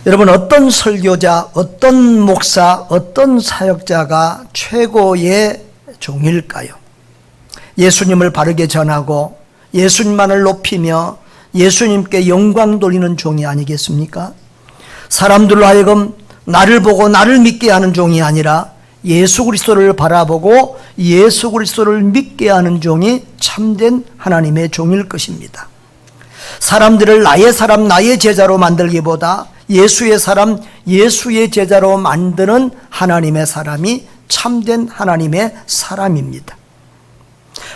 여러분, 어떤 설교자, 어떤 목사, 어떤 사역자가 최고의 종일까요? 예수님을 바르게 전하고 예수님만을 높이며 예수님께 영광 돌리는 종이 아니겠습니까? 사람들로 하여금 나를 보고 나를 믿게 하는 종이 아니라 예수 그리스도를 바라보고 예수 그리스도를 믿게 하는 종이 참된 하나님의 종일 것입니다. 사람들을 나의 사람, 나의 제자로 만들기보다 예수의 사람, 예수의 제자로 만드는 하나님의 사람이 참된 하나님의 사람입니다.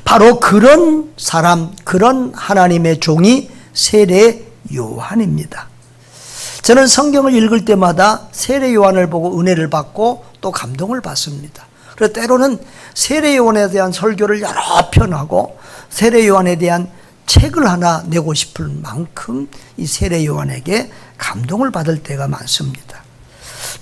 바로 그런 사람, 그런 하나님의 종이 세례 요한입니다. 저는 성경을 읽을 때마다 세례 요한을 보고 은혜를 받고 또 감동을 받습니다. 그래서 때로는 세례 요한에 대한 설교를 여러 편 하고 세례 요한에 대한 책을 하나 내고 싶을 만큼 이 세례 요한에게 감동을 받을 때가 많습니다.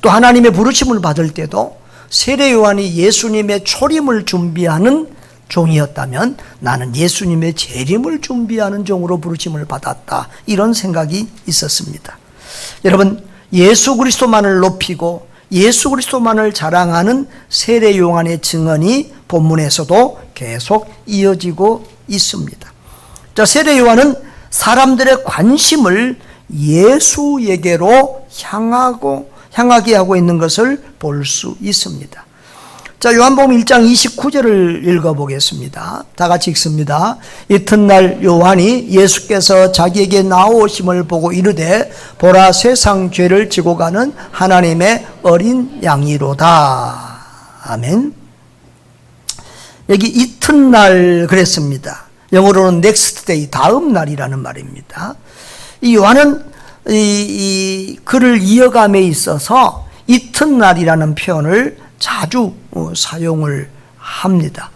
또 하나님의 부르심을 받을 때도 세례 요한이 예수님의 초림을 준비하는 종이었다면 나는 예수님의 재림을 준비하는 종으로 부르심을 받았다, 이런 생각이 있었습니다. 여러분, 예수 그리스도만을 높이고 예수 그리스도만을 자랑하는 세례 요한의 증언이 본문에서도 계속 이어지고 있습니다. 자, 세례 요한은 사람들의 관심을 예수에게로 향하게 하고 있는 것을 볼 수 있습니다. 자, 요한복음 1장 29절을 읽어보겠습니다. 다 같이 읽습니다. 이튿날 요한이 예수께서 자기에게 나오심을 보고 이르되 보라, 세상 죄를 지고 가는 하나님의 어린 양이로다. 아멘. 여기 이튿날 그랬습니다. 영어로는 next day, 다음 날이라는 말입니다. 이 요한은 이 글을 이어감에 있어서 이튿날이라는 표현을 자주 사용을 합니다.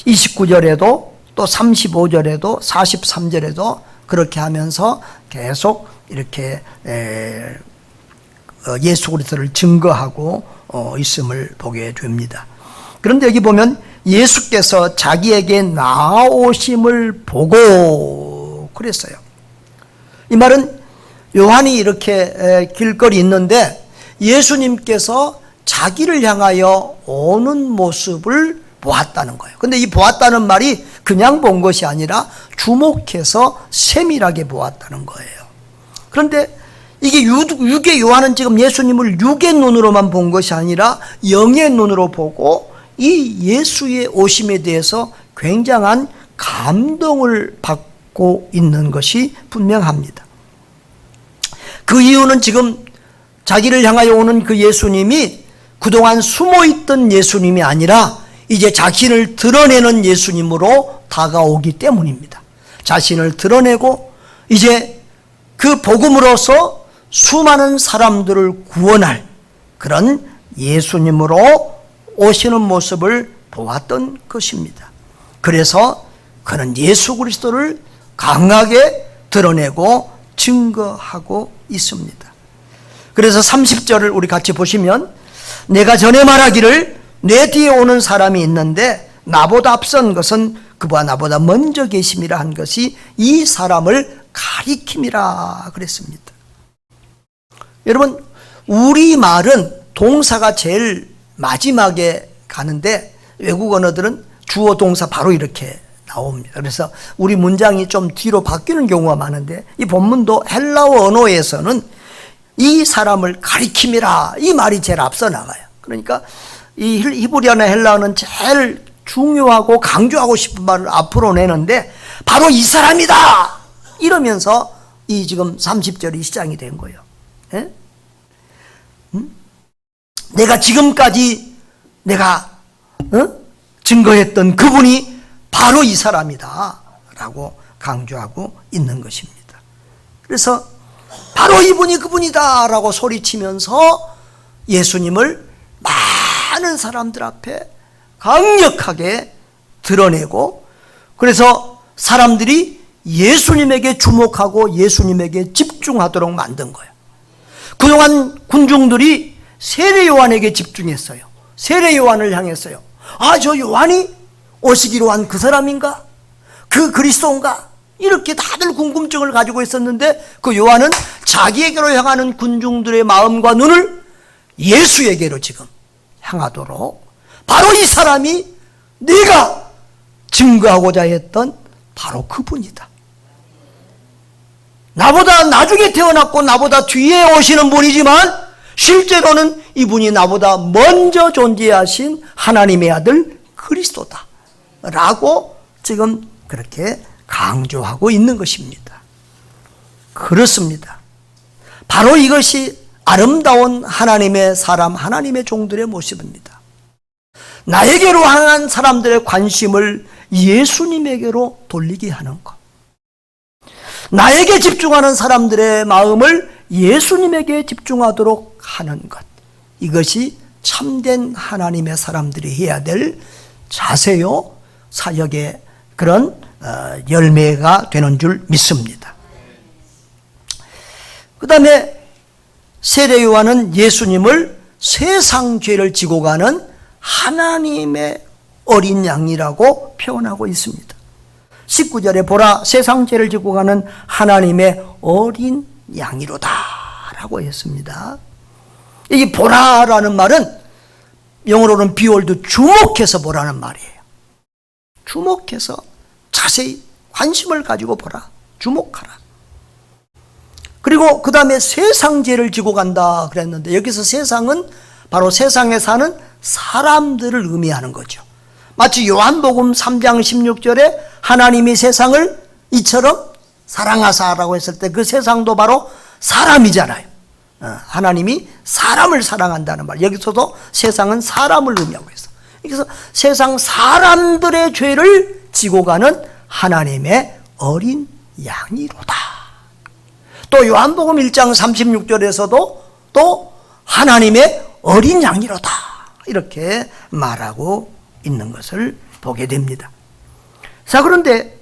29절에도 또 35절에도 43절에도 그렇게 하면서 계속 이렇게 예수 그리스도를 증거하고 있음을 보게 됩니다. 그런데 여기 보면 예수께서 자기에게 나오심을 보고 그랬어요. 이 말은 요한이 이렇게 길거리 있는데 예수님께서 자기를 향하여 오는 모습을 보았다는 거예요. 근데 이 보았다는 말이 그냥 본 것이 아니라 주목해서 세밀하게 보았다는 거예요. 그런데 이게 육의 요한은 지금 예수님을 육의 눈으로만 본 것이 아니라 영의 눈으로 보고 이 예수의 오심에 대해서 굉장한 감동을 받고 있는 것이 분명합니다. 그 이유는 지금 자기를 향하여 오는 그 예수님이 그동안 숨어있던 예수님이 아니라 이제 자신을 드러내는 예수님으로 다가오기 때문입니다. 자신을 드러내고 이제 그 복음으로서 수많은 사람들을 구원할 그런 예수님으로 오시는 모습을 보았던 것입니다. 그래서 그는 예수 그리스도를 강하게 드러내고 증거하고 있습니다. 그래서 30절을 우리 같이 보시면 내가 전에 말하기를 내 뒤에 오는 사람이 있는데 나보다 앞선 것은 그보다 나보다 먼저 계심이라 한 것이 이 사람을 가리킴이라 그랬습니다. 여러분, 우리말은 동사가 제일 마지막에 가는데 외국 언어들은 주어 동사 바로 이렇게 나옵니다. 그래서 우리 문장이 좀 뒤로 바뀌는 경우가 많은데 이 본문도 헬라어 언어에서는 이 사람을 가리킴이라, 이 말이 제일 앞서 나가요. 그러니까 이 히브리어나 헬라어는 제일 중요하고 강조하고 싶은 말을 앞으로 내는데 바로 이 사람이다 이러면서 이 지금 30절이 시작이 된 거예요. 예? 내가 지금까지 내가 증거했던 그분이 바로 이 사람이다 라고 강조하고 있는 것입니다. 그래서 바로 이분이 그분이다 라고 소리치면서 예수님을 많은 사람들 앞에 강력하게 드러내고, 그래서 사람들이 예수님에게 주목하고 예수님에게 집중하도록 만든 거예요. 그동안 군중들이 세례 요한에게 집중했어요. 세례 요한을 향했어요. 아, 저 요한이 오시기로 한 그 사람인가? 그 그리스도인가? 이렇게 다들 궁금증을 가지고 있었는데 그 요한은 자기에게로 향하는 군중들의 마음과 눈을 예수에게로 지금 향하도록, 바로 이 사람이 네가 증거하고자 했던 바로 그분이다. 나보다 나중에 태어났고 나보다 뒤에 오시는 분이지만 실제로는 이분이 나보다 먼저 존재하신 하나님의 아들 그리스도다 라고 지금 그렇게 강조하고 있는 것입니다. 그렇습니다. 바로 이것이 아름다운 하나님의 사람, 하나님의 종들의 모습입니다. 나에게로 향한 사람들의 관심을 예수님에게로 돌리게 하는 것, 나에게 집중하는 사람들의 마음을 예수님에게 집중하도록 하는 것, 이것이 참된 하나님의 사람들이 해야 될 자세요, 사역의 그런 열매가 되는 줄 믿습니다. 그 다음에 세례 요한은 예수님을 세상 죄를 지고 가는 하나님의 어린 양이라고 표현하고 있습니다. 19절에 보라 세상 죄를 지고 가는 하나님의 어린 양이로다 라고 했습니다. 이 보라라는 말은 영어로는 behold, 주목해서 보라는 말이에요. 주목해서 자세히 관심을 가지고 보라, 주목하라. 그리고 그 다음에 세상 죄를 지고 간다 그랬는데 여기서 세상은 바로 세상에 사는 사람들을 의미하는 거죠. 마치 요한복음 3장 16절에 하나님이 세상을 이처럼 사랑하사라고 했을 때 그 세상도 바로 사람이잖아요. 하나님이 사람을 사랑한다는 말, 여기서도 세상은 사람을 의미하고 있어. 그래서 세상 사람들의 죄를 지고 가는 하나님의 어린 양이로다. 또 요한복음 1장 36절에서도 또 하나님의 어린 양이로다 이렇게 말하고 있는 것을 보게 됩니다. 자, 그런데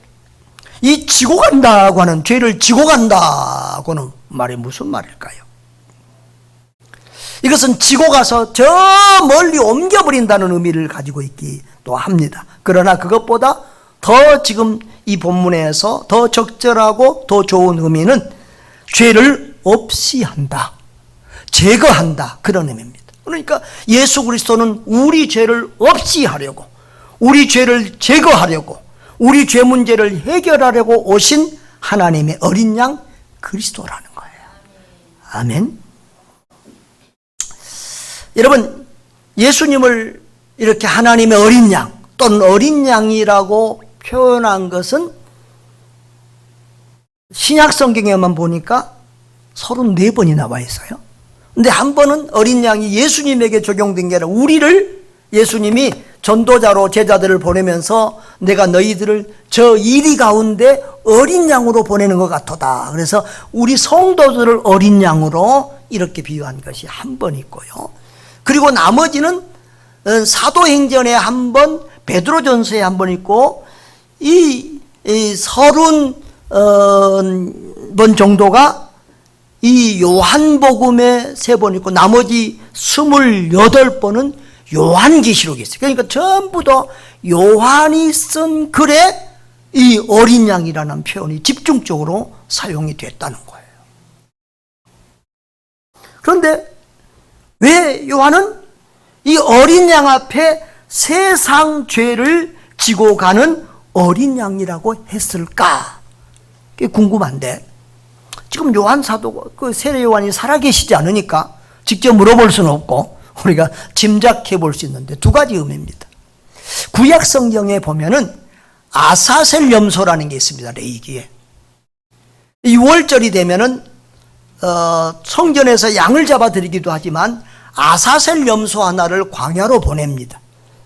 이 지고 간다고 하는, 죄를 지고 간다고는 말이 무슨 말일까요? 이것은 지고 가서 저 멀리 옮겨버린다는 의미를 가지고 있기도 합니다. 그러나 그것보다 더 지금 이 본문에서 더 적절하고 더 좋은 의미는 죄를 없이 한다, 제거한다, 그런 의미입니다. 그러니까 예수 그리스도는 우리 죄를 없이 하려고, 우리 죄를 제거하려고, 우리 죄 문제를 해결하려고 오신 하나님의 어린 양 그리스도라는 거예요. 아멘. 여러분, 예수님을 이렇게 하나님의 어린 양 또는 어린 양이라고 표현한 것은 신약 성경에만 보니까 34번이 나와 있어요. 근데 한 번은 어린 양이 예수님에게 적용된 게 아니라 우리를, 예수님이 전도자로 제자들을 보내면서 내가 너희들을 저 이리 가운데 어린 양으로 보내는 것 같도다. 그래서 우리 성도들을 어린 양으로 이렇게 비유한 것이 한 번 있고요. 그리고 나머지는 사도행전에 한 번, 베드로전서에 한 번 있고, 이 30번 정도가 이 요한복음에 3번 있고, 나머지 28번은 요한계시록이 있어요. 그러니까 전부 다 요한이 쓴 글에 이 어린 양이라는 표현이 집중적으로 사용이 됐다는 거예요. 그런데 왜 요한은 이 어린 양 앞에 세상 죄를 지고 가는 어린 양이라고 했을까? 그게 궁금한데, 지금 요한 사도, 그 세례 요한이 살아계시지 않으니까 직접 물어볼 수는 없고 우리가 짐작해 볼 수 있는데 두 가지 의미입니다. 구약 성경에 보면은 아사셀 염소라는 게 있습니다. 레위기에 6월절이 되면은 성전에서 양을 잡아 드리기도 하지만 아사셀 염소 하나를 광야로 보냅니다.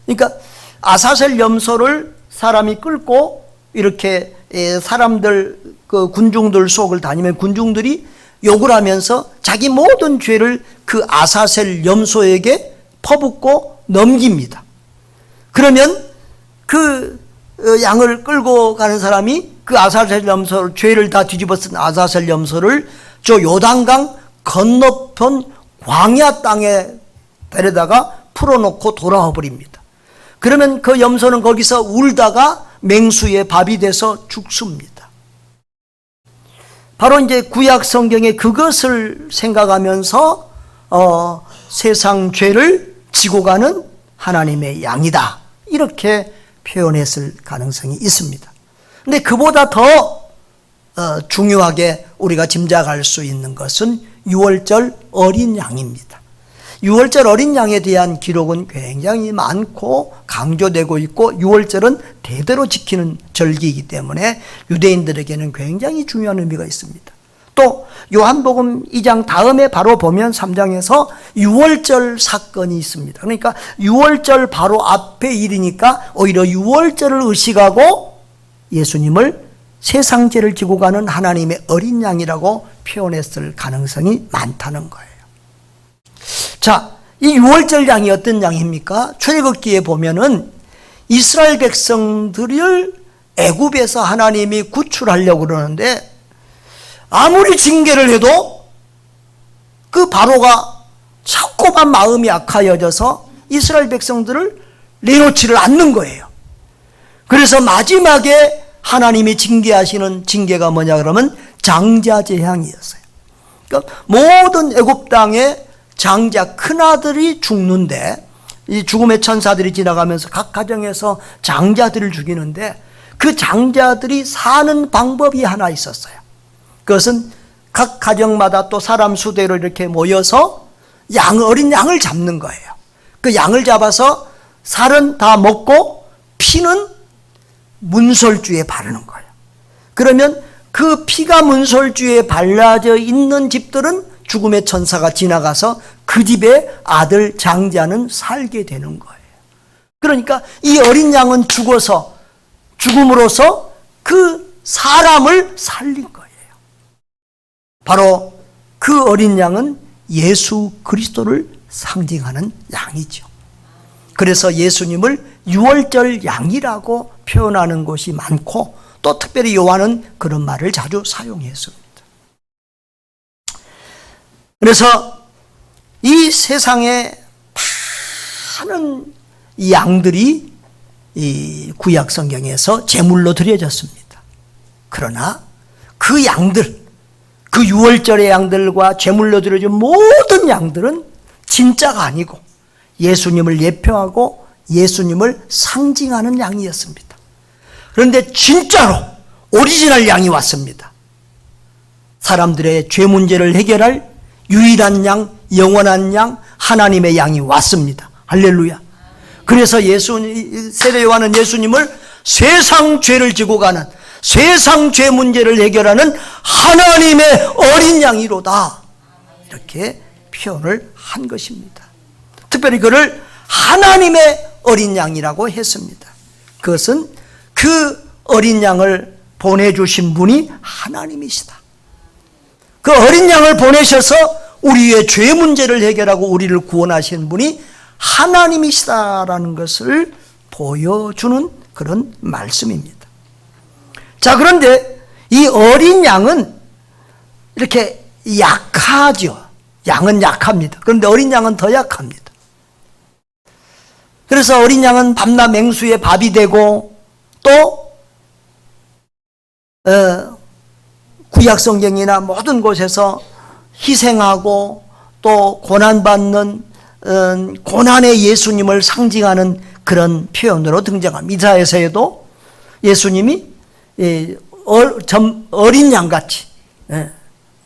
그러니까 아사셀 염소를 사람이 끌고 이렇게 사람들, 그 군중들 속을 다니면 군중들이 욕을 하면서 자기 모든 죄를 그 아사셀 염소에게 퍼붓고 넘깁니다. 그러면 그 양을 끌고 가는 사람이 그 아사셀 염소, 죄를 다 뒤집어 쓴 아사셀 염소를 저 요단강 건너편 광야 땅에 데려다가 풀어놓고 돌아와 버립니다. 그러면 그 염소는 거기서 울다가 맹수의 밥이 돼서 죽습니다. 바로 이제 구약 성경에 그것을 생각하면서 세상 죄를 지고 가는 하나님의 양이다, 이렇게 표현했을 가능성이 있습니다. 근데 그보다 더 중요하게 우리가 짐작할 수 있는 것은 유월절 어린 양입니다. 유월절 어린 양에 대한 기록은 굉장히 많고 강조되고 있고, 유월절은 대대로 지키는 절기이기 때문에 유대인들에게는 굉장히 중요한 의미가 있습니다. 또 요한복음 2장 다음에 바로 보면 3장에서 유월절 사건이 있습니다. 그러니까 유월절 바로 앞에 일이니까 오히려 유월절을 의식하고 예수님을 세상 죄를 지고 가는 하나님의 어린 양이라고 표현했을 가능성이 많다는 거예요. 자, 이 유월절 양이 어떤 양입니까? 출애굽기에 보면은 이스라엘 백성들을 애굽에서 하나님이 구출하려고 그러는데 아무리 징계를 해도 그 바로가 자꾸만 마음이 악하여져서 이스라엘 백성들을 내놓지를 않는 거예요. 그래서 마지막에 하나님이 징계하시는 징계가 뭐냐 그러면 장자 재앙이었어요. 그러니까 모든 애굽 땅에 장자 큰아들이 죽는데, 이 죽음의 천사들이 지나가면서 각 가정에서 장자들을 죽이는데 그 장자들이 사는 방법이 하나 있었어요. 그것은 각 가정마다 또 사람 수대로 이렇게 모여서 어린 양을 잡는 거예요. 그 양을 잡아서 살은 다 먹고 피는 문설주에 바르는 거예요. 그러면 그 피가 문설주에 발라져 있는 집들은 죽음의 천사가 지나가서 그 집의 아들 장자는 살게 되는 거예요. 그러니까 이 어린 양은 죽음으로써 그 사람을 살린 거예요. 바로 그 어린 양은 예수 그리스도를 상징하는 양이죠. 그래서 예수님을 유월절 양이라고 표현하는 곳이 많고, 또 특별히 요한은 그런 말을 자주 사용했습니다. 그래서 이 세상에 많은 양들이 이 구약 성경에서 제물로 드려졌습니다. 그러나 그 양들, 그 유월절의 양들과 제물로 드려진 모든 양들은 진짜가 아니고 예수님을 예표하고 예수님을 상징하는 양이었습니다. 그런데 진짜로 오리지널 양이 왔습니다. 사람들의 죄 문제를 해결할 유일한 양, 영원한 양, 하나님의 양이 왔습니다. 할렐루야. 그래서 세례 요한은 예수님을 세상 죄를 지고 가는, 세상 죄 문제를 해결하는 하나님의 어린 양이로다, 이렇게 표현을 한 것입니다. 특별히 그를 하나님의 어린 양이라고 했습니다. 그것은 그 어린 양을 보내주신 분이 하나님이시다. 그 어린 양을 보내셔서 우리의 죄 문제를 해결하고 우리를 구원하신 분이 하나님이시다라는 것을 보여주는 그런 말씀입니다. 자, 그런데 이 어린 양은 이렇게 약하죠. 양은 약합니다. 그런데 어린 양은 더 약합니다. 그래서 어린 양은 밤낮 맹수의 밥이 되고, 또 구약 성경이나 모든 곳에서 희생하고 또 고난받는 고난의 예수님을 상징하는 그런 표현으로 등장합니다. 이사야서에도 예수님이 어린 양같이,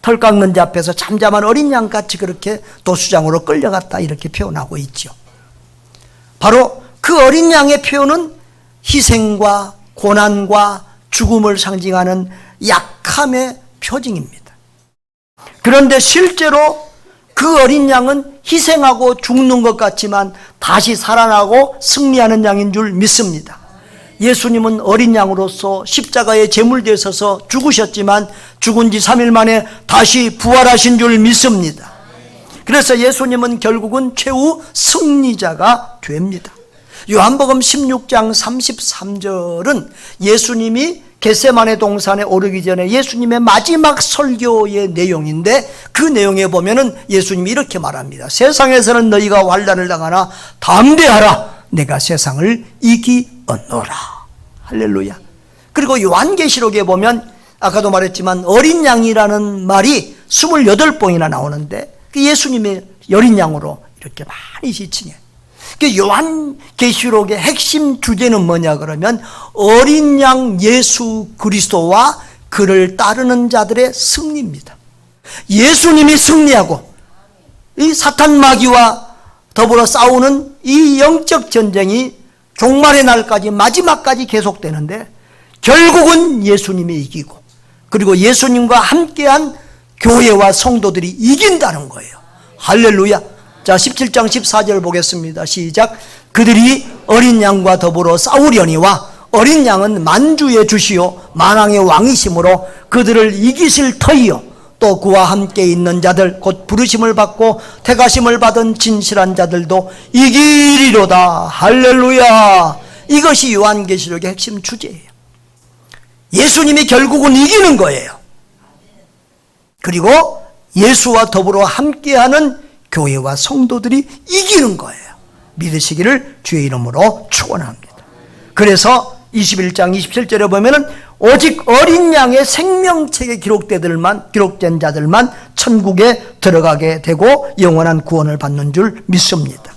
털 깎는 자 앞에서 잠잠한 어린 양같이 그렇게 도수장으로 끌려갔다, 이렇게 표현하고 있죠. 바로 그 어린 양의 표현은 희생과 고난과 죽음을 상징하는 약함의 표징입니다. 그런데 실제로 그 어린 양은 희생하고 죽는 것 같지만 다시 살아나고 승리하는 양인 줄 믿습니다. 예수님은 어린 양으로서 십자가에 제물되셔서 죽으셨지만 죽은 지 3일 만에 다시 부활하신 줄 믿습니다. 그래서 예수님은 결국은 최후 승리자가 됩니다. 요한복음 16장 33절은 예수님이 겟세마네 동산에 오르기 전에 예수님의 마지막 설교의 내용인데, 그 내용에 보면은 예수님이 이렇게 말합니다. 세상에서는 너희가 환난을 당하나 담대하라, 내가 세상을 이기었노라. 할렐루야. 그리고 요한계시록에 보면 아까도 말했지만 어린 양이라는 말이 28번이나 나오는데 그 예수님의 어린 양으로 이렇게 많이 지칭해요. 그 요한계시록의 핵심 주제는 뭐냐 그러면 어린 양 예수 그리스도와 그를 따르는 자들의 승리입니다. 예수님이 승리하고 이 사탄 마귀와 더불어 싸우는 이 영적 전쟁이 종말의 날까지 마지막까지 계속되는데 결국은 예수님이 이기고 그리고 예수님과 함께한 교회와 성도들이 이긴다는 거예요. 할렐루야. 자, 17장 14절 보겠습니다. 시작. 그들이 어린 양과 더불어 싸우려니와 어린 양은 만주의 주시요 만왕의 왕이심으로 그들을 이기실 터이요 또 그와 함께 있는 자들 곧 부르심을 받고 택하심을 받은 진실한 자들도 이기리로다. 할렐루야. 이것이 요한계시록의 핵심 주제예요. 예수님이 결국은 이기는 거예요. 그리고 예수와 더불어 함께하는 교회와 성도들이 이기는 거예요. 믿으시기를 주의 이름으로 축원합니다. 그래서 21장 27절에 보면은 오직 어린 양의 생명책에 기록된 자들만 천국에 들어가게 되고 영원한 구원을 받는 줄 믿습니다.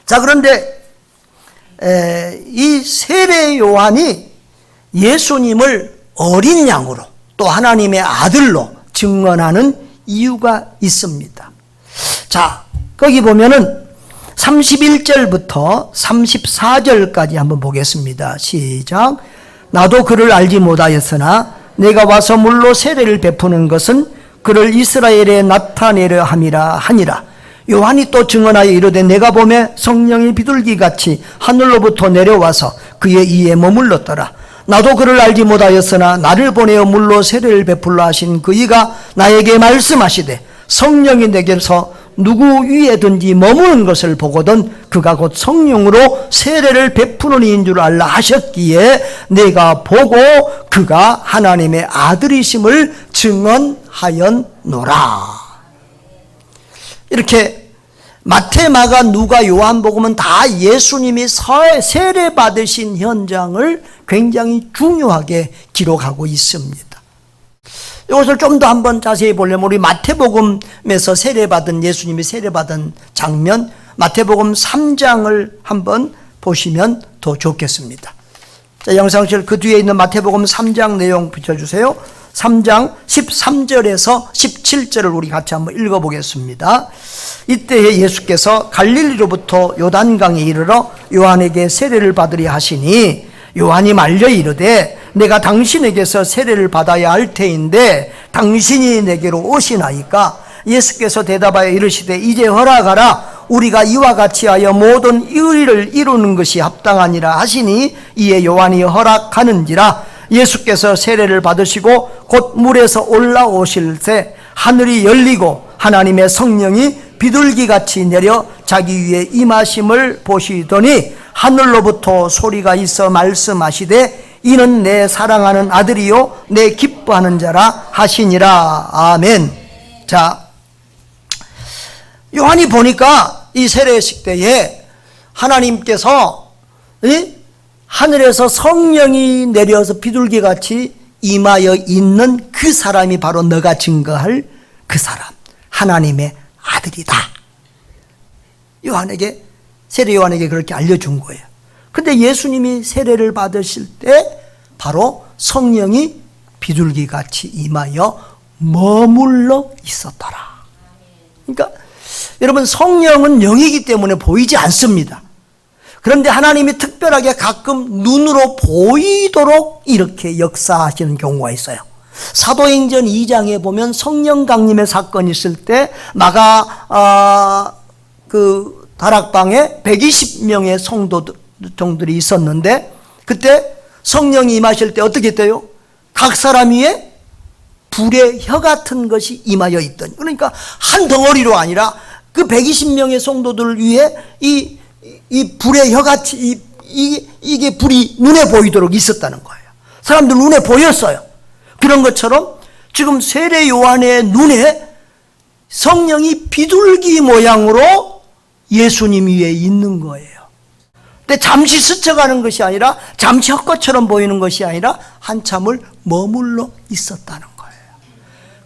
자, 그런데 이 세례 요한이 예수님을 어린 양으로 또 하나님의 아들로 증언하는 이유가 있습니다. 자, 거기 보면은 31절부터 34절까지 한번 보겠습니다. 시작. 나도 그를 알지 못하였으나 내가 와서 물로 세례를 베푸는 것은 그를 이스라엘에 나타내려 함이라 하니라. 요한이 또 증언하여 이르되 내가 보매 성령이 비둘기같이 하늘로부터 내려와서 그의 이에 머물렀더라. 나도 그를 알지 못하였으나 나를 보내어 물로 세례를 베풀라 하신 그이가 나에게 말씀하시되 성령이 내게서 누구 위에든지 머무는 것을 보거든 그가 곧 성령으로 세례를 베푸는 이인 줄 알라 하셨기에 내가 보고 그가 하나님의 아들이심을 증언하였노라. 이렇게 마태, 마가, 누가, 요한복음은 다 예수님이 세례 받으신 현장을 굉장히 중요하게 기록하고 있습니다. 이것을 좀 더 한번 자세히 보려면 우리 마태복음에서 예수님이 세례받은 장면, 마태복음 3장을 한번 보시면 더 좋겠습니다. 자, 영상실 그 뒤에 있는 마태복음 3장 내용 비춰주세요. 3장 13절에서 17절을 우리 같이 한번 읽어보겠습니다. 이때에 예수께서 갈릴리로부터 요단강에 이르러 요한에게 세례를 받으려 하시니 요한이 말려 이르되 내가 당신에게서 세례를 받아야 할 테인데 당신이 내게로 오시나이까. 예수께서 대답하여 이르시되 이제 허락하라. 우리가 이와 같이 하여 모든 의를 이루는 것이 합당하니라 하시니 이에 요한이 허락하는지라. 예수께서 세례를 받으시고 곧 물에서 올라오실 때 하늘이 열리고 하나님의 성령이 비둘기같이 내려 자기 위에 임하심을 보시더니 하늘로부터 소리가 있어 말씀하시되 이는 내 사랑하는 아들이요 내 기뻐하는 자라 하시니라. 아멘. 자, 요한이 보니까 이 세례식 때에 하나님께서 하늘에서 성령이 내려서 비둘기같이 임하여 있는 그 사람이 바로 너가 증거할 그 사람, 하나님의 아들이다. 세례 요한에게 그렇게 알려준 거예요. 근데 예수님이 세례를 받으실 때 바로 성령이 비둘기같이 임하여 머물러 있었더라. 그러니까 여러분, 성령은 영이기 때문에 보이지 않습니다. 그런데 하나님이 특별하게 가끔 눈으로 보이도록 이렇게 역사하시는 경우가 있어요. 사도행전 2장에 보면 성령 강림의 사건이 있을 때 마가 다락방에 120명의 성도들이 있었는데 그때 성령이 임하실 때 어떻게 했대요? 각 사람 위에 불의 혀 같은 것이 임하여 있더니, 그러니까 한 덩어리로 아니라 그 120명의 성도들 위에 이 불의 혀같이 이게 불이 눈에 보이도록 있었다는 거예요. 사람들 눈에 보였어요. 그런 것처럼 지금 세례 요한의 눈에 성령이 비둘기 모양으로 예수님 위에 있는 거예요. 근데 잠시 스쳐가는 것이 아니라, 잠시 헛것처럼 보이는 것이 아니라 한참을 머물러 있었다는 거예요.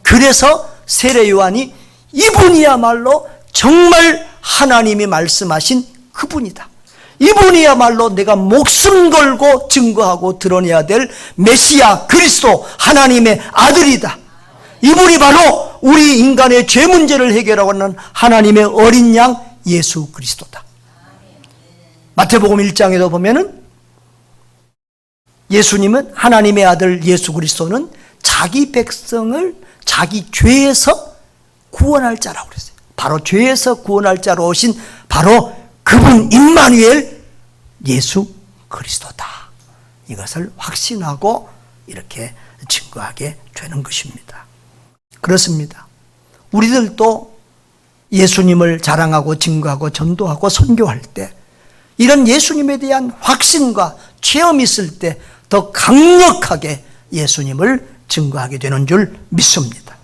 그래서 세례 요한이 이분이야말로 정말 하나님이 말씀하신 그분이다, 이분이야말로 내가 목숨 걸고 증거하고 드러내야 될 메시아 그리스도 하나님의 아들이다, 이분이 바로 우리 인간의 죄 문제를 해결하고 하는 하나님의 어린 양 예수 그리스도다. 마태복음 1장에도 보면은 예수님은, 하나님의 아들 예수 그리스도는 자기 백성을 자기 죄에서 구원할 자라고 그랬어요. 바로 죄에서 구원할 자로 오신 바로 그분 임마누엘 예수 그리스도다, 이것을 확신하고 이렇게 증거하게 되는 것입니다. 그렇습니다. 우리들도 예수님을 자랑하고 증거하고 전도하고 선교할 때 이런 예수님에 대한 확신과 체험이 있을 때 더 강력하게 예수님을 증거하게 되는 줄 믿습니다.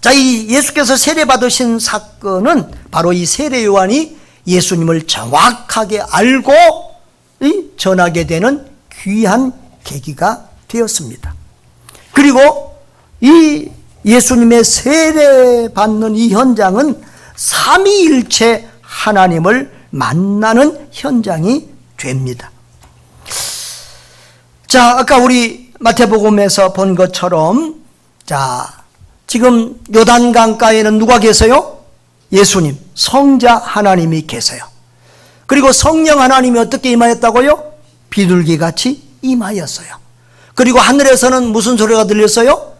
자, 이 예수께서 세례받으신 사건은 바로 이 세례 요한이 예수님을 정확하게 알고 전하게 되는 귀한 계기가 되었습니다. 그리고 이 예수님의 세례받는 이 현장은 삼위일체 하나님을 만나는 현장이 됩니다. 자, 아까 우리 마태복음에서 본 것처럼, 자, 지금 요단강가에는 누가 계세요? 예수님, 성자 하나님이 계세요. 그리고 성령 하나님이 어떻게 임하였다고요? 비둘기같이 임하였어요. 그리고 하늘에서는 무슨 소리가 들렸어요?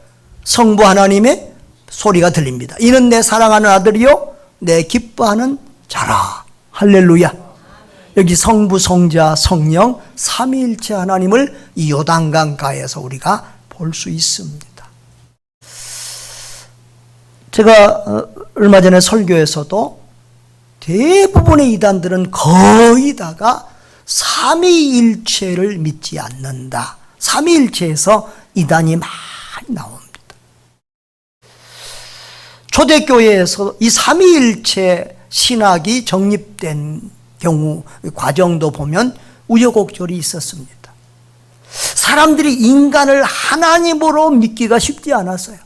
성부 하나님의 소리가 들립니다. 이는 내 사랑하는 아들이요 내 기뻐하는 자라. 할렐루야. 여기 성부, 성자, 성령 삼위일체 하나님을 이 요단강가에서 우리가 볼 수 있습니다. 제가 얼마 전에 설교에서도 대부분의 이단들은 거의 다가 삼위일체를 믿지 않는다, 삼위일체에서 이단이 많이 나옵니다. 초대교회에서 이 삼위일체 신학이 정립된 경우 과정도 보면 우여곡절이 있었습니다. 사람들이 인간을 하나님으로 믿기가 쉽지 않았어요.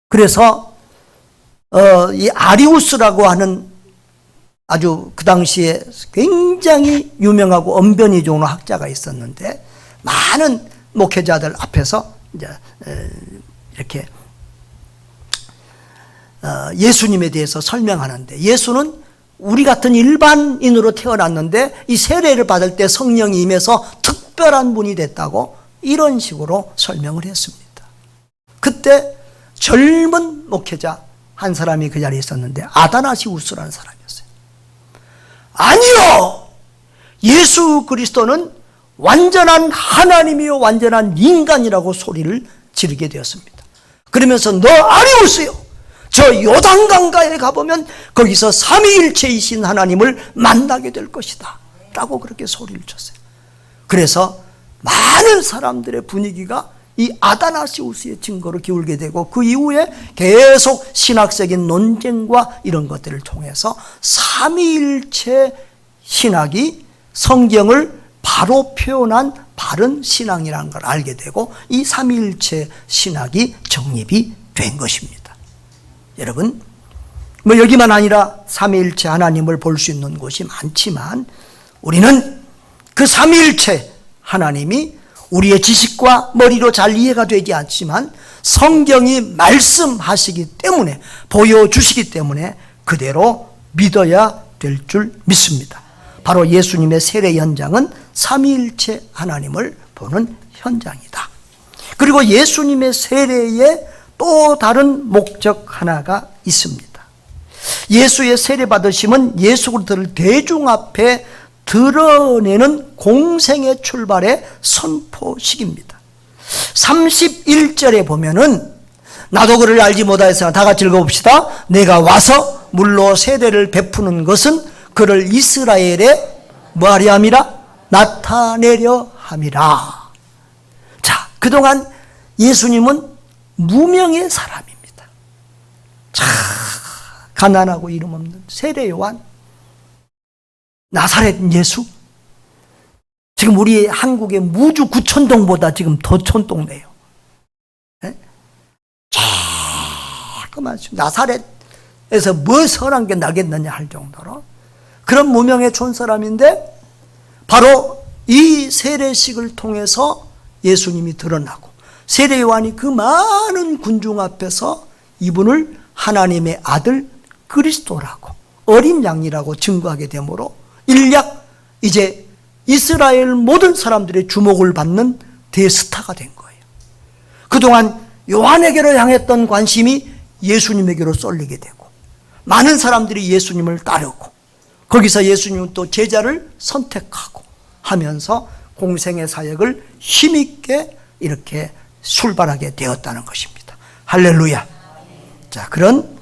그래서 이 아리우스라고 하는 아주 그 당시에 굉장히 유명하고 언변이 좋은 학자가 있었는데, 많은 목회자들 앞에서 이제 이렇게 예수님에 대해서 설명하는데, 예수는 우리 같은 일반인으로 태어났는데 이 세례를 받을 때 성령이 임해서 특별한 분이 됐다고 이런 식으로 설명을 했습니다. 그때 젊은 목회자 한 사람이 그 자리에 있었는데 아다나시우스라는 사람이었어요. 아니요! 예수 그리스도는 완전한 하나님이요 완전한 인간이라고 소리를 지르게 되었습니다. 그러면서 너 아리우스요, 저 요단강가에 가보면 거기서 삼위일체이신 하나님을 만나게 될 것이다 라고 그렇게 소리를 쳤어요. 그래서 많은 사람들의 분위기가 이 아다나시우스의 증거로 기울게 되고, 그 이후에 계속 신학적인 논쟁과 이런 것들을 통해서 삼위일체 신학이 성경을 바로 표현한 바른 신앙이라는 걸 알게 되고, 이 삼위일체 신학이 정립이 된 것입니다. 여러분, 뭐 여기만 아니라 삼위일체 하나님을 볼 수 있는 곳이 많지만, 우리는 그 삼위일체 하나님이 우리의 지식과 머리로 잘 이해가 되지 않지만 성경이 말씀하시기 때문에, 보여주시기 때문에 그대로 믿어야 될 줄 믿습니다. 바로 예수님의 세례 현장은 삼위일체 하나님을 보는 현장이다. 그리고 예수님의 세례에 또 다른 목적 하나가 있습니다. 예수의 세례 받으심은 예수 그리스도를 대중 앞에 드러내는 공생의 출발의 선포식입니다. 31절에 보면은, 나도 그를 알지 못하였으나 다 같이 읽어봅시다. 내가 와서 물로 세례를 베푸는 것은 그를 이스라엘에 뭐하려 함이라? 나타내려 함이라. 자, 그동안 예수님은 무명의 사람입니다. 참 가난하고 이름 없는 세례 요한. 나사렛 예수? 지금 우리 한국의 무주 구촌동보다 지금 더 촌동네요. 조그만 나사렛에서 뭐 선한 게 나겠느냐 할 정도로 그런 무명의 촌사람인데 바로 이 세례식을 통해서 예수님이 드러나고 세례 요한이 그 많은 군중 앞에서 이분을 하나님의 아들 그리스도라고 어린 양이라고 증거하게 되므로 일약 이제 이스라엘 모든 사람들의 주목을 받는 대스타가 된 거예요. 그동안 요한에게로 향했던 관심이 예수님에게로 쏠리게 되고 많은 사람들이 예수님을 따르고 거기서 예수님은 또 제자를 선택하고 하면서 공생의 사역을 힘있게 이렇게 출발하게 되었다는 것입니다. 할렐루야. 자, 그런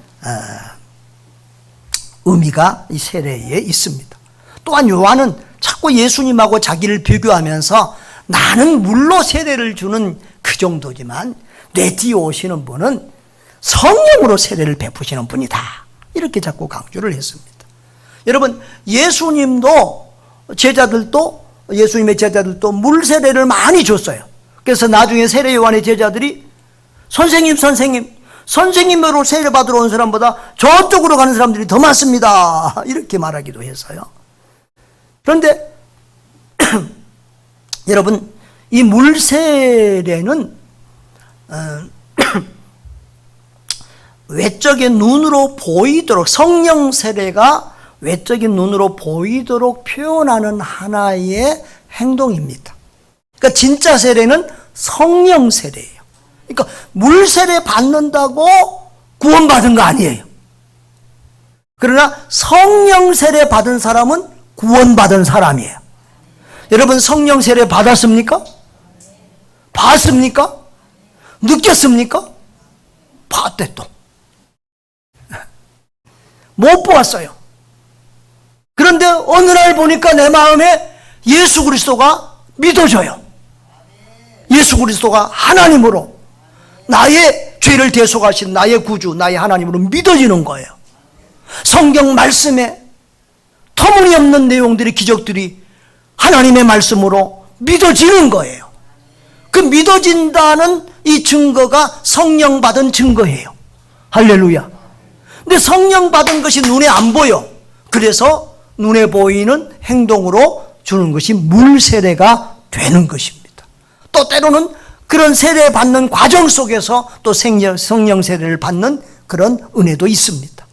의미가 이 세례에 있습니다. 또한 요한은 자꾸 예수님하고 자기를 비교하면서 나는 물로 세례를 주는 그 정도지만 내 뒤에 오시는 분은 성령으로 세례를 베푸시는 분이다. 이렇게 자꾸 강조를 했습니다. 여러분, 예수님도 예수님의 제자들도 물 세례를 많이 줬어요. 그래서 나중에 세례 요한의 제자들이 선생님으로 세례 받으러 온 사람보다 저쪽으로 가는 사람들이 더 많습니다. 이렇게 말하기도 했어요. 그런데 여러분, 이 물 세례는 외적인 눈으로 보이도록 성령 세례가 외적인 눈으로 보이도록 표현하는 하나의 행동입니다. 그러니까 진짜 세례는 성령 세례예요. 그러니까 물 세례 받는다고 구원받은 거 아니에요. 그러나 성령 세례 받은 사람은 구원받은 사람이에요. 여러분, 성령 세례 받았습니까? 봤습니까? 느꼈습니까? 봤대 또. 못 보았어요. 그런데 어느 날 보니까 내 마음에 예수 그리스도가 믿어져요. 예수 그리스도가 하나님으로 나의 죄를 대속하신 나의 구주, 나의 하나님으로 믿어지는 거예요. 성경 말씀에 터무니없는 내용들이, 기적들이 하나님의 말씀으로 믿어지는 거예요. 그 믿어진다는 이 증거가 성령 받은 증거예요. 할렐루야. 근데 성령 받은 것이 눈에 안 보여. 그래서 눈에 보이는 행동으로 주는 것이 물 세례가 되는 것입니다. 또 때로는 그런 세례 받는 과정 속에서 또 성령 세례를 받는 그런 은혜도 있습니다.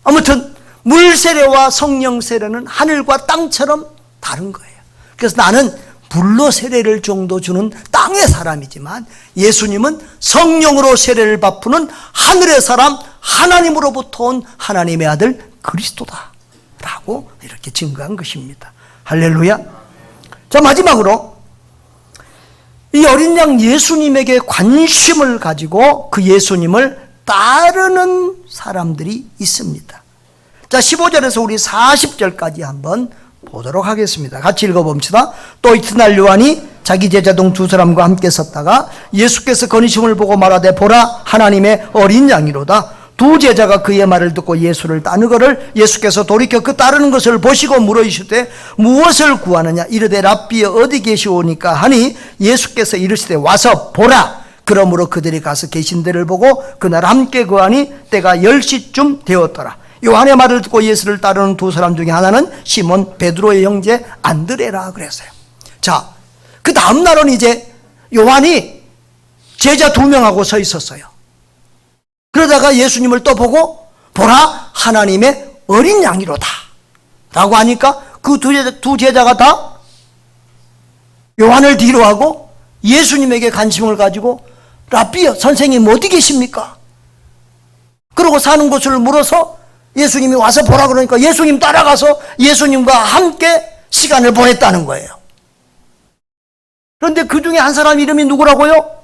아무튼 물 세례와 성령 세례는 하늘과 땅처럼 다른 거예요. 그래서 나는 물로 세례를 정도 주는 땅의 사람이지만 예수님은 성령으로 세례를 베푸는 하늘의 사람, 하나님으로부터 온 하나님의 아들 그리스도다 라고 이렇게 증거한 것입니다. 할렐루야. 자, 마지막으로 이 어린 양 예수님에게 관심을 가지고 그 예수님을 따르는 사람들이 있습니다. 자, 15절에서 우리 40절까지 한번 보도록 하겠습니다. 같이 읽어봅시다. 또 이튿날 요한이 자기 제자동 두 사람과 함께 섰다가 예수께서 거니심을 보고 말하되 보라 하나님의 어린 양이로다. 두 제자가 그의 말을 듣고 예수를 따르거를 예수께서 돌이켜 그 따르는 것을 보시고 물으시되 무엇을 구하느냐 이르되 랍비여 어디 계시오니까 하니 예수께서 이르시되 와서 보라. 그러므로 그들이 가서 계신 데를 보고 그날 함께 거하니 때가 10시쯤 되었더라. 요한의 말을 듣고 예수를 따르는 두 사람 중에 하나는 시몬 베드로의 형제 안드레라 그랬어요. 자, 그 다음 날은 이제 요한이 제자 2명하고 서 있었어요. 그러다가 예수님을 또 보고 보라 하나님의 어린 양이로다 라고 하니까 그 두 제자가 다 요한을 뒤로 하고 예수님에게 관심을 가지고 랍비여 선생님 어디 계십니까? 그러고 사는 곳을 물어서 예수님이 와서 보라 그러니까 예수님 따라가서 예수님과 함께 시간을 보냈다는 거예요. 그런데 그 중에 한 사람 이름이 누구라고요?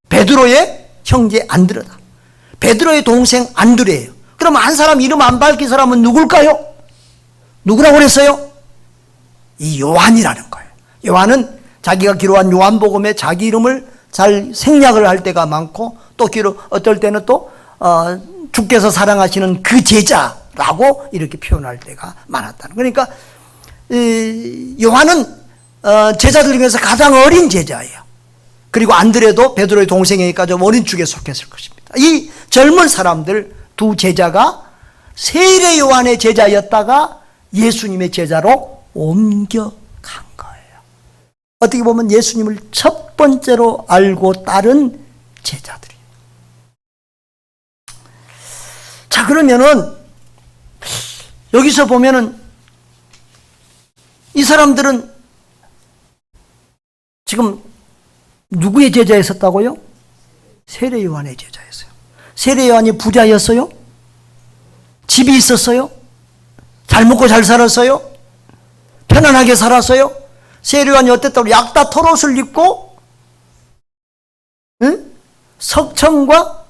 베드로의 형제 안드레다. 베드로의 동생 안드레예요. 그럼 한 사람 이름 안 밝힌 사람은 누굴까요? 누구라고 그랬어요? 이 요한이라는 거예요. 요한은 자기가 기록한 요한복음에 자기 이름을 잘 생략을 할 때가 많고 또 어떨 때는 또 주께서 사랑하시는 그 제자라고 라고 이렇게 표현할 때가 많았다는. 그러니까 요한은 제자들 중에서 가장 어린 제자예요. 그리고 안드레도 베드로의 동생이니까 좀 어린 축에 속했을 것입니다. 이 젊은 사람들 두 제자가 세례 요한의 제자였다가 예수님의 제자로 옮겨간 거예요. 어떻게 보면 예수님을 첫 번째로 알고 따른 제자들이에요. 자, 그러면은 여기서 보면은 이 사람들은 지금 누구의 제자였었다고요? 세례 요한의 제자였어요. 세례 요한이 부자였어요? 집이 있었어요? 잘 먹고 잘 살았어요? 편안하게 살았어요? 세례 요한이 어땠다고? 약다 털옷을 입고, 응? 석청과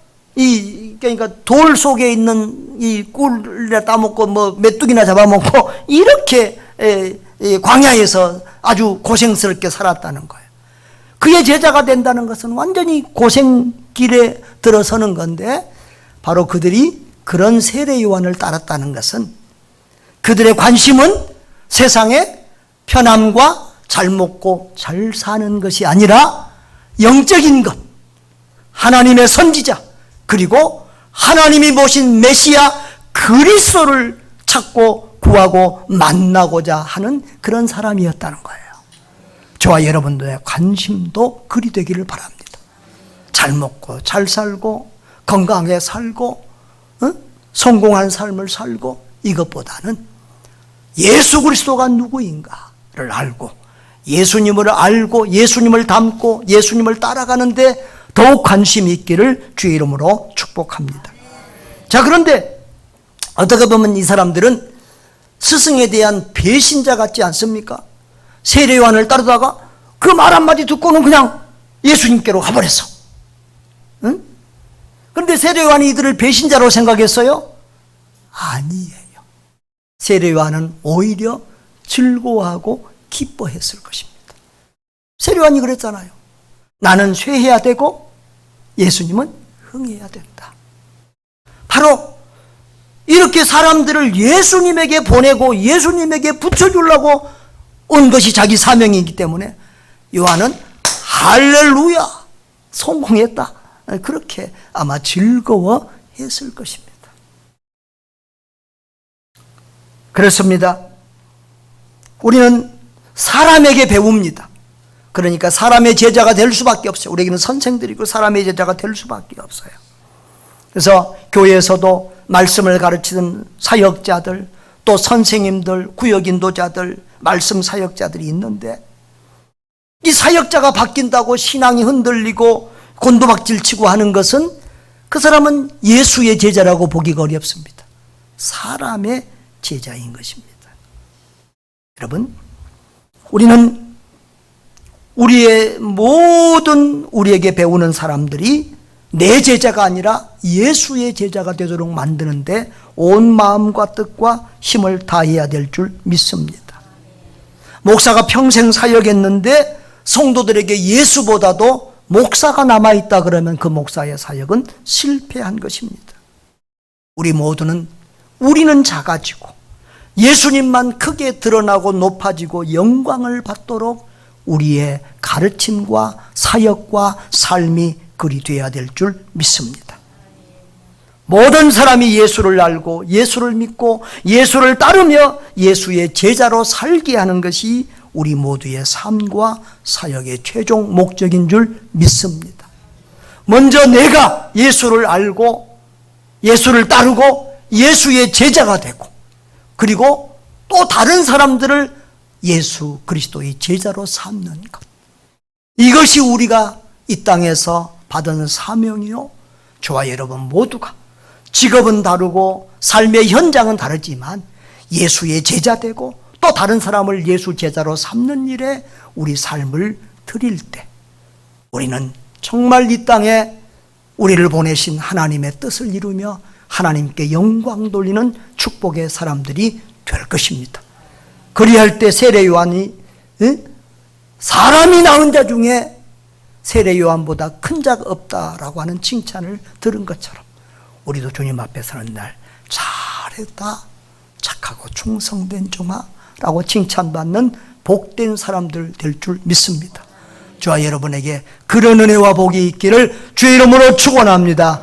그러니까 돌 속에 있는 이 꿀에 따먹고 뭐 메뚜기나 잡아먹고 이렇게 광야에서 아주 고생스럽게 살았다는 거예요. 그의 제자가 된다는 것은 완전히 고생길에 들어서는 건데, 바로 그들이 그런 세례 요한을 따랐다는 것은 그들의 관심은 세상의 편함과 잘 먹고 잘 사는 것이 아니라 영적인 것, 하나님의 선지자, 그리고 하나님이 모신 메시아 그리스도를 찾고 구하고 만나고자 하는 그런 사람이었다는 거예요. 저와 여러분들의 관심도 그리 되기를 바랍니다. 잘 먹고 잘 살고 건강하게 살고 성공한 삶을 살고, 이것보다는 예수 그리스도가 누구인가를 알고 예수님을 알고 예수님을 닮고 예수님을 따라가는데 더욱 관심이 있기를 주의 이름으로 축복합니다. 자, 그런데 어떻게 보면 이 사람들은 스승에 대한 배신자 같지 않습니까? 세례 요한을 따르다가 그 말 한마디 듣고는 그냥 예수님께로 가버렸어. 응? 그런데 세례 요한이 이들을 배신자로 생각했어요? 아니에요. 세례 요한은 오히려 즐거워하고 기뻐했을 것입니다. 세례 요한이 그랬잖아요. 나는 쇠해야 되고 예수님은 흥해야 된다. 바로 이렇게 사람들을 예수님에게 보내고 예수님에게 붙여주려고 온 것이 자기 사명이기 때문에 요한은 할렐루야, 성공했다, 그렇게 아마 즐거워했을 것입니다. 그렇습니다. 우리는 사람에게 배웁니다. 그러니까 사람의 제자가 될 수밖에 없어요. 우리에게는 선생들이고 사람의 제자가 될 수밖에 없어요. 그래서 교회에서도 말씀을 가르치는 사역자들, 또 선생님들, 구역인도자들, 말씀 사역자들이 있는데, 이 사역자가 바뀐다고 신앙이 흔들리고 곤두박질치고 하는 것은 그 사람은 예수의 제자라고 보기가 어렵습니다. 사람의 제자인 것입니다. 여러분, 우리는 우리의 모든 우리에게 배우는 사람들이 내 제자가 아니라 예수의 제자가 되도록 만드는데 온 마음과 뜻과 힘을 다해야 될 줄 믿습니다. 목사가 평생 사역했는데 성도들에게 예수보다도 목사가 남아있다 그러면 그 목사의 사역은 실패한 것입니다. 우리 모두는 우리는 작아지고 예수님만 크게 드러나고 높아지고 영광을 받도록 우리의 가르침과 사역과 삶이 그리 되어야 될 줄 믿습니다. 모든 사람이 예수를 알고 예수를 믿고 예수를 따르며 예수의 제자로 살게 하는 것이 우리 모두의 삶과 사역의 최종 목적인 줄 믿습니다. 먼저 내가 예수를 알고 예수를 따르고 예수의 제자가 되고, 그리고 또 다른 사람들을 예수 그리스도의 제자로 삼는 것, 이것이 우리가 이 땅에서 받은 사명이요, 저와 여러분 모두가 직업은 다르고 삶의 현장은 다르지만 예수의 제자 되고 또 다른 사람을 예수 제자로 삼는 일에 우리 삶을 드릴 때 우리는 정말 이 땅에 우리를 보내신 하나님의 뜻을 이루며 하나님께 영광 돌리는 축복의 사람들이 될 것입니다. 그리할 때 세례 요한이 사람이 낳은 자 중에 세례 요한보다 큰 자가 없다라고 하는 칭찬을 들은 것처럼 우리도 주님 앞에 서는 날 잘했다, 착하고 충성된 종아라고 칭찬받는 복된 사람들 될 줄 믿습니다. 저와 여러분에게 그런 은혜와 복이 있기를 주의 이름으로 축원합니다.